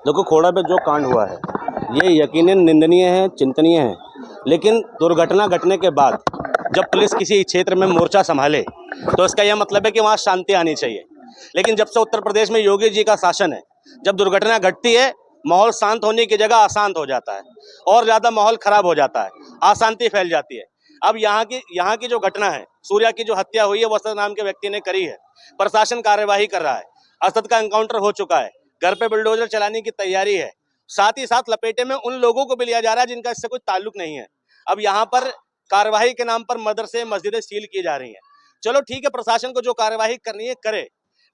देखो, खोड़ा पे जो कांड हुआ है ये यकीनन निंदनीय है, चिंतनीय है। लेकिन दुर्घटना घटने के बाद जब पुलिस किसी क्षेत्र में मोर्चा संभाले तो इसका यह मतलब है कि वहाँ शांति आनी चाहिए। लेकिन जब से उत्तर प्रदेश में योगी जी का शासन है, जब दुर्घटना घटती है माहौल शांत होने की जगह अशांत हो जाता है और ज़्यादा माहौल खराब हो जाता है, अशांति फैल जाती है। अब यहाँ की जो घटना है, सूर्या की जो हत्या हुई है वो असद नाम के व्यक्ति ने करी है। प्रशासन कार्यवाही कर रहा है, असद का एनकाउंटर हो चुका है, घर पे बुलडोजर चलाने की तैयारी है। साथ ही साथ लपेटे में उन लोगों को भी लिया जा रहा है जिनका इससे कोई ताल्लुक नहीं है। अब यहाँ पर कार्यवाही के नाम पर मदरसे मस्जिदें सील की जा रही हैं। चलो ठीक है, प्रशासन को जो कार्यवाही करनी है करे,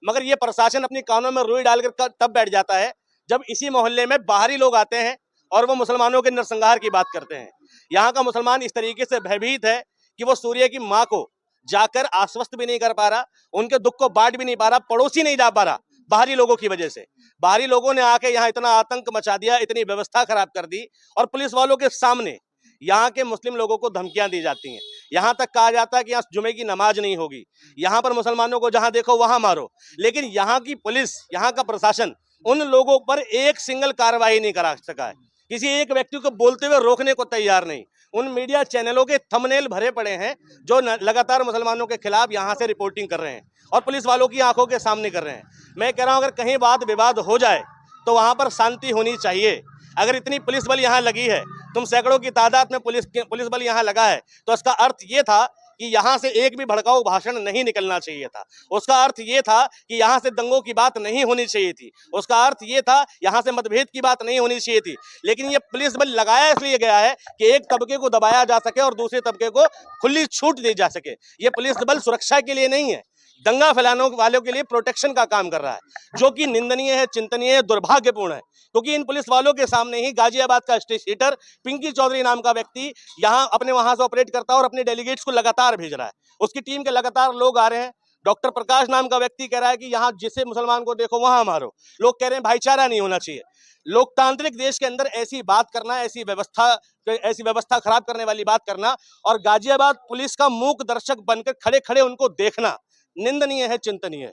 मगर ये प्रशासन अपनी कानों में रुई डालकर तब बैठ जाता है जब इसी मोहल्ले में बाहरी लोग आते हैं और वो मुसलमानों के नरसंहार की बात करते हैं। यहाँ का मुसलमान इस तरीके से भयभीत है कि वो सूर्य की माँ को जाकर आश्वस्त भी नहीं कर पा रहा, उनके दुख को बांट भी नहीं पा रहा, पड़ोसी नहीं जा पा रहा बाहरी लोगों की वजह से। बाहरी लोगों ने आके यहाँ इतना आतंक मचा दिया, इतनी व्यवस्था खराब कर दी और पुलिस वालों के सामने यहाँ के मुस्लिम लोगों को धमकियां दी जाती हैं। यहाँ तक कहा जाता है कि यहाँ जुमे की नमाज नहीं होगी, यहाँ पर मुसलमानों को जहां देखो वहां मारो। लेकिन यहाँ की पुलिस, यहाँ का प्रशासन उन लोगों पर एक सिंगल कार्रवाई नहीं करा सका है, किसी एक व्यक्ति को बोलते हुए रोकने को तैयार नहीं। उन मीडिया चैनलों के थंबनेल भरे पड़े हैं जो लगातार मुसलमानों के खिलाफ यहाँ से रिपोर्टिंग कर रहे हैं और पुलिस वालों की आंखों के सामने कर रहे हैं। मैं कह रहा हूँ अगर कहीं वाद विवाद हो जाए तो वहाँ पर शांति होनी चाहिए। अगर इतनी पुलिस बल यहाँ लगी है, तुम सैकड़ों की तादाद में पुलिस बल यहाँ लगा है, तो इसका अर्थ ये था कि यहाँ से एक भी भड़काऊ भाषण नहीं निकलना चाहिए था। उसका अर्थ ये था कि यहाँ से दंगों की बात नहीं होनी चाहिए थी। उसका अर्थ ये था यहाँ से मतभेद की बात नहीं होनी चाहिए थी। लेकिन ये पुलिस बल लगाया इसलिए गया है कि एक तबके को दबाया जा सके और दूसरे तबके को खुली छूट दी जा सके। ये पुलिस बल सुरक्षा के लिए नहीं है, दंगा फैलाने वालों के लिए प्रोटेक्शन का काम कर रहा है, जो कि निंदनीय है, चिंतनीय है, दुर्भाग्यपूर्ण है। क्योंकि इन पुलिस वालों के सामने ही गाजियाबाद का स्टेट हीटर पिंकी चौधरी नाम का व्यक्ति यहाँ अपने वहां से ऑपरेट करता है और अपने डेलीगेट्स को लगातार भेज रहा है। उसकी टीम के लगातार लोग आ रहे हैं। डॉक्टर प्रकाश नाम का व्यक्ति कह रहा है कि यहाँ जिसे मुसलमान को देखो वहां मारो। लोग कह रहे हैं भाईचारा नहीं होना चाहिए। लोकतांत्रिक देश के अंदर ऐसी बात करना, ऐसी व्यवस्था खराब करने वाली बात करना और गाजियाबाद पुलिस का मूक दर्शक बनकर खड़े खड़े उनको देखना निंदनीय है, चिंतनीय है।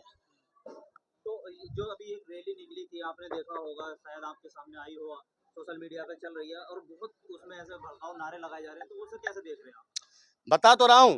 तो जो अभी एक रैली निकली थी, आपने देखा होगा, शायद आपके सामने आई हो, सोशल मीडिया पे चल रही है और बहुत उसमें ऐसे भड़काऊ नारे लगाए जा रहे हैं, तो उसे कैसे देख रहे हैं आप? बता तो रहा हूं,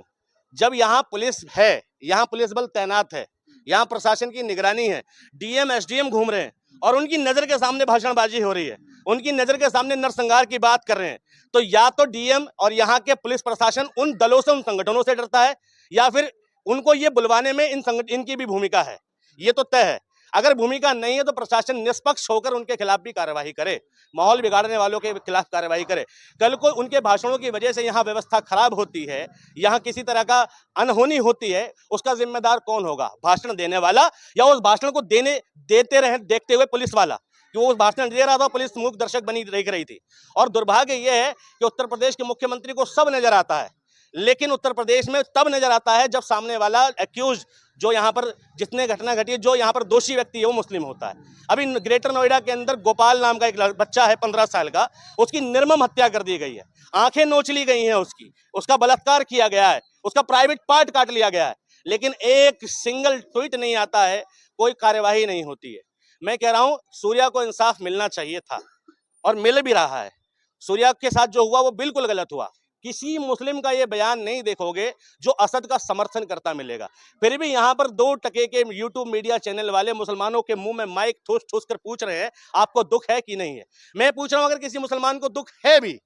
जब यहाँ पुलिस है, यहाँ पुलिस बल तैनात है, यहाँ प्रशासन की निगरानी है, डीएम एसडीएम घूम रहे हैं और उनकी नजर के सामने भाषणबाजी हो रही है, उनकी नजर के सामने नरसंहार की बात कर रहे हैं, तो या तो डीएम और यहाँ के पुलिस प्रशासन उन दलों से, उन संगठनों से डरता है या फिर उनको ये बुलवाने में इनकी भी भूमिका है। ये तो तय है। अगर भूमिका नहीं है तो प्रशासन निष्पक्ष होकर उनके खिलाफ भी कार्रवाई करे, माहौल बिगाड़ने वालों के खिलाफ कार्रवाई करे। कल को उनके भाषणों की वजह से यहाँ व्यवस्था खराब होती है, यहाँ किसी तरह का अनहोनी होती है, उसका जिम्मेदार कौन होगा? भाषण देने वाला या उस भाषण को देखते हुए पुलिस वाला? कि वो उस भाषण दे रहा था, पुलिस मूक दर्शक बनी देख रही थी। और दुर्भाग्य यह है कि उत्तर प्रदेश के मुख्यमंत्री को सब नजर आता है, लेकिन उत्तर प्रदेश में तब नजर आता है जब सामने वाला एक्यूज, जो यहाँ पर जितने घटना घटी है, जो यहाँ पर दोषी व्यक्ति है वो मुस्लिम होता है। अभी ग्रेटर नोएडा के अंदर गोपाल नाम का एक बच्चा है 15 साल का, उसकी निर्मम हत्या कर दी गई है, आंखें नोच ली गई हैं उसका बलात्कार किया गया है, उसका प्राइवेट पार्ट काट लिया गया है, लेकिन एक सिंगल ट्वीट नहीं आता है, कोई कार्यवाही नहीं होती है। मैं कह रहा हूं सूर्या को इंसाफ मिलना चाहिए था और मिल भी रहा है। सूर्या के साथ जो हुआ वो बिल्कुल गलत हुआ। किसी मुस्लिम का ये बयान नहीं देखोगे जो असद का समर्थन करता मिलेगा। फिर भी यहाँ पर 2 टके के यूट्यूब मीडिया चैनल वाले मुसलमानों के मुंह में माइक ठूस ठूस कर पूछ रहे हैं आपको दुख है कि नहीं है। मैं पूछ रहा हूं अगर किसी मुसलमान को दुख है भी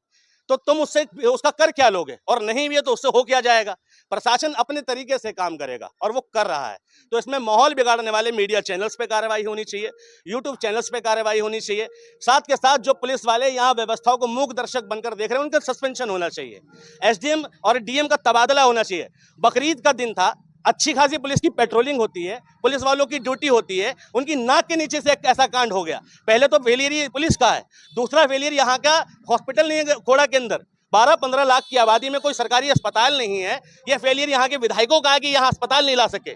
तो तुम उसका कर क्या लोगे, और नहीं भी है तो उससे हो क्या जाएगा? प्रशासन अपने तरीके से काम करेगा और वो कर रहा है। तो इसमें माहौल बिगाड़ने वाले मीडिया चैनल्स पे कार्रवाई होनी चाहिए, यूट्यूब चैनल्स पे कार्रवाई होनी चाहिए। साथ के साथ जो पुलिस वाले यहाँ व्यवस्थाओं को मूक दर्शक बनकर देख रहे हैं उनका सस्पेंशन होना चाहिए, एसडीएम और डीएम का तबादला होना चाहिए। बकरीद का दिन था, अच्छी खासी पुलिस की पेट्रोलिंग होती है, पुलिस वालों की ड्यूटी होती है, उनकी नाक के नीचे से एक ऐसा कांड हो गया। पहले तो फेलियर ही पुलिस का है, दूसरा फेलियर यहाँ का हॉस्पिटल नहीं है। खोड़ा के अंदर 12-15 लाख की आबादी में कोई सरकारी अस्पताल नहीं है। यह फेलियर यहाँ के विधायकों का है कि यहाँ अस्पताल नहीं ला सके।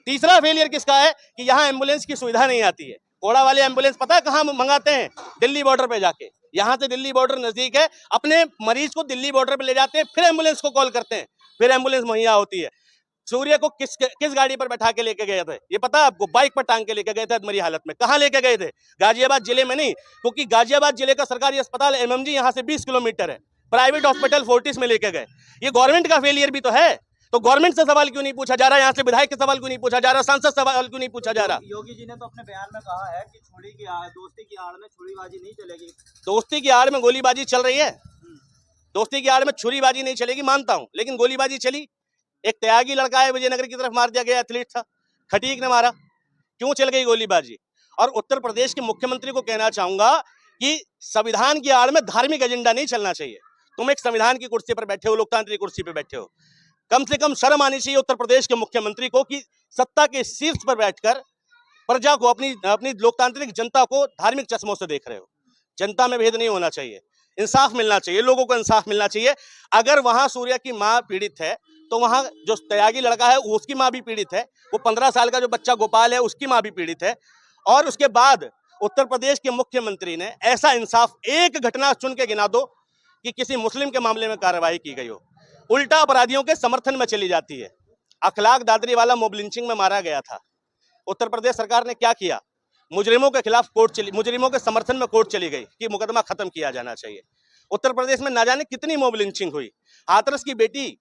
तीसरा फेलियर किसका है कि यहाँ एम्बुलेंस की सुविधा नहीं आती है। खोड़ा वाले एम्बुलेंस पता है कहाँ मंगाते हैं? दिल्ली बॉर्डर पे जाके। यहाँ से दिल्ली बॉर्डर नजदीक है, अपने मरीज को दिल्ली बॉर्डर पे ले जाते हैं, फिर एम्बुलेंस को कॉल करते हैं, फिर एम्बुलेंस मुहैया होती है। सूर्य को किस गाड़ी पर बैठा के लेके गए थे ये पता है आपको? बाइक पर टांग के लेके गए थे अधमरी हालत में। कहाँ लेके गए थे? गाजियाबाद जिले में नहीं, क्योंकि गाजियाबाद जिले का सरकारी अस्पताल एमएमजी यहाँ से 20 किलोमीटर है। प्राइवेट हॉस्पिटल फोर्टिस में लेके गए। ये गवर्नमेंट का फेलियर भी तो है। तो गवर्नमेंट से सवाल क्यों नहीं पूछा जा रहा? यहाँ से विधायक से सवाल क्यों नहीं पूछा जा रहा? सांसद सवाल क्यों नहीं पूछा जा रहा? योगी जी ने तो अपने बयान में कहा है कि दोस्ती की आड़ में छुरीबाजी नहीं चलेगी। दोस्ती की आड़ में गोलीबाजी चल रही है। दोस्ती की आड़ में छुरीबाजी नहीं चलेगी मानता हूं, लेकिन गोलीबाजी चली। एक त्यागी लड़का है, विजयनगर की तरफ मार दिया गया, एथलीट था, खटीक ने मारा। क्यों चल गई गोलीबाजी? और उत्तर प्रदेश के मुख्यमंत्री को कहना चाहूंगा कि संविधान की आड़ में धार्मिक एजेंडा नहीं चलना चाहिए। तुम एक संविधान की कुर्सी पर बैठे हो, लोकतांत्रिक कुर्सी पर बैठे हो, कम से कम शर्म आनी चाहिए उत्तर प्रदेश के मुख्यमंत्री को कि सत्ता के शीर्ष पर बैठकर प्रजा को, अपनी लोकतांत्रिक जनता को धार्मिक चश्मों से देख रहे हो। जनता में भेद नहीं होना चाहिए, इंसाफ मिलना चाहिए, लोगों को इंसाफ मिलना चाहिए। अगर वहां सूर्य की मां पीड़ित है तो वहां जो त्यागी लड़का है उसकी मां भी पीड़ित है। वो 15 साल का जो बच्चा गोपाल है उसकी मां भी पीड़ित है। और उसके बाद उत्तर प्रदेश के मुख्यमंत्री ने ऐसा इंसाफ, एक घटना चुन के गिना दो कि किसी मुस्लिम के मामले में कार्रवाई की गई हो। उल्टा अपराधियों के समर्थन में चली जाती है। अखलाक दादरी वाला मोब लिंचिंग में मारा गया था। उत्तर प्रदेश सरकार ने क्या किया? मुजरिमों के खिलाफ मुजरिमों के समर्थन में कोर्ट चली गई कि मुकदमा खत्म किया जाना चाहिए। उत्तर प्रदेश में ना जाने कितनी मोब लिंचिंग हुई। हाथरस की बेटी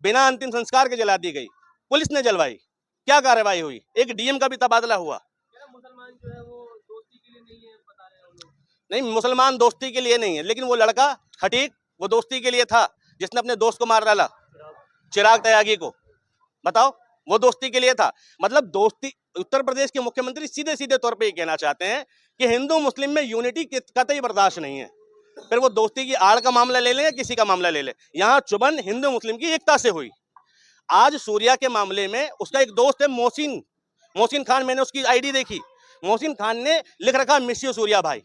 बिना अंतिम संस्कार के जला दी गई, पुलिस ने जलवाई। क्या कार्रवाई हुई? एक डीएम का भी तबादला हुआ। मुसलमान जो है वो दोस्ती के लिए नहीं है, बता रहे हैं हम लोग। नहीं, मुसलमान दोस्ती के लिए नहीं है, लेकिन वो लड़का खटीक वो दोस्ती के लिए था, जिसने अपने दोस्त को मार डाला, चिराग त्यागी को। बताओ, वो दोस्ती के लिए था। मतलब दोस्ती, उत्तर प्रदेश के मुख्यमंत्री सीधे सीधे तौर पे ये कहना चाहते हैं कि हिंदू मुस्लिम में यूनिटी कतई बर्दाश्त नहीं है। फिर वो दोस्ती की आड़ का मामला ले लें या किसी का मामला ले लें, यहाँ चुभन हिंदू मुस्लिम की एकता से हुई। आज सूर्या के मामले में उसका एक दोस्त है मोहसिन खान, मैंने उसकी आईडी देखी। मोहसिन खान ने लिख रखा मिस यू सूर्या भाई,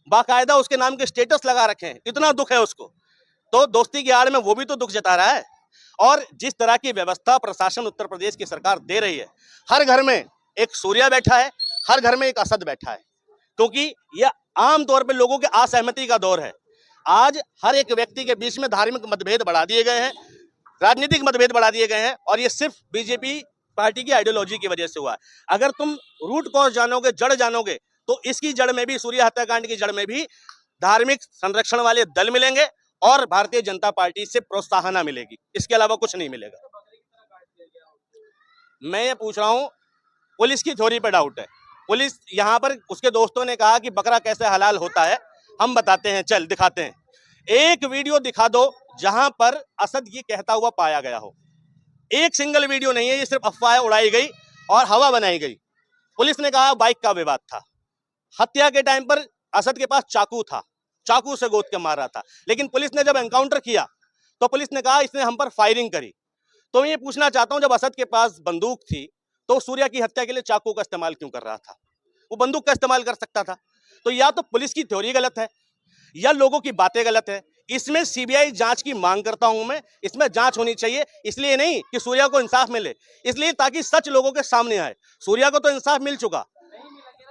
बाकायदा उसके नाम के स्टेटस लगा रखे हैं। इतना दुख है उसको। तो दोस्ती की आड़ में वो भी तो दुख जता रहा है। और जिस तरह की व्यवस्था प्रशासन उत्तर प्रदेश की सरकार दे रही है, हर घर में एक सूर्या बैठा है, हर घर में एक असद बैठा है, क्योंकि यह आमतौर पर लोगों के असहमति का दौर है। आज हर एक व्यक्ति के बीच में धार्मिक मतभेद बढ़ा दिए गए हैं, राजनीतिक मतभेद बढ़ा दिए गए हैं, और ये सिर्फ बीजेपी पार्टी की आइडियोलॉजी की वजह से हुआ है। अगर तुम रूट कॉज जानोगे, जड़ जानोगे, तो इसकी जड़ में भी, सूर्या हत्याकांड की जड़ में भी धार्मिक संरक्षण वाले दल मिलेंगे और भारतीय जनता पार्टी से प्रोत्साहन मिलेगी। इसके अलावा कुछ नहीं मिलेगा। मैं ये पूछ रहा हूँ, पुलिस की थ्योरी पर डाउट है। पुलिस यहाँ पर, उसके दोस्तों ने कहा कि बकरा कैसे हलाल होता है, हम बताते हैं, चल दिखाते हैं। एक वीडियो दिखा दो जहां पर असद ये कहता हुआ पाया गया हो। एक सिंगल वीडियो नहीं है, ये सिर्फ अफवाह उड़ाई गई और हवा बनाई गई। पुलिस ने कहा बाइक का विवाद था। हत्या के टाइम पर असद के पास चाकू था, चाकू से गोद के मार रहा था, लेकिन पुलिस ने जब एनकाउंटर किया तो पुलिस ने कहा इसने हम पर फायरिंग करी। तो मैं ये पूछना चाहता हूं, जब असद के पास बंदूक थी तो सूर्या की हत्या के लिए चाकू का इस्तेमाल क्यों कर रहा था? वो बंदूक का इस्तेमाल कर सकता था। तो या तो पुलिस की थ्योरी गलत है या लोगों की बातें गलत है। इसमें सीबीआई जांच की मांग करता हूं मैं। इसमें जांच होनी चाहिए, इसलिए नहीं कि सूर्या को इंसाफ मिले, इसलिए ताकि सच लोगों के सामने आए। सूर्या को तो इंसाफ मिल चुका,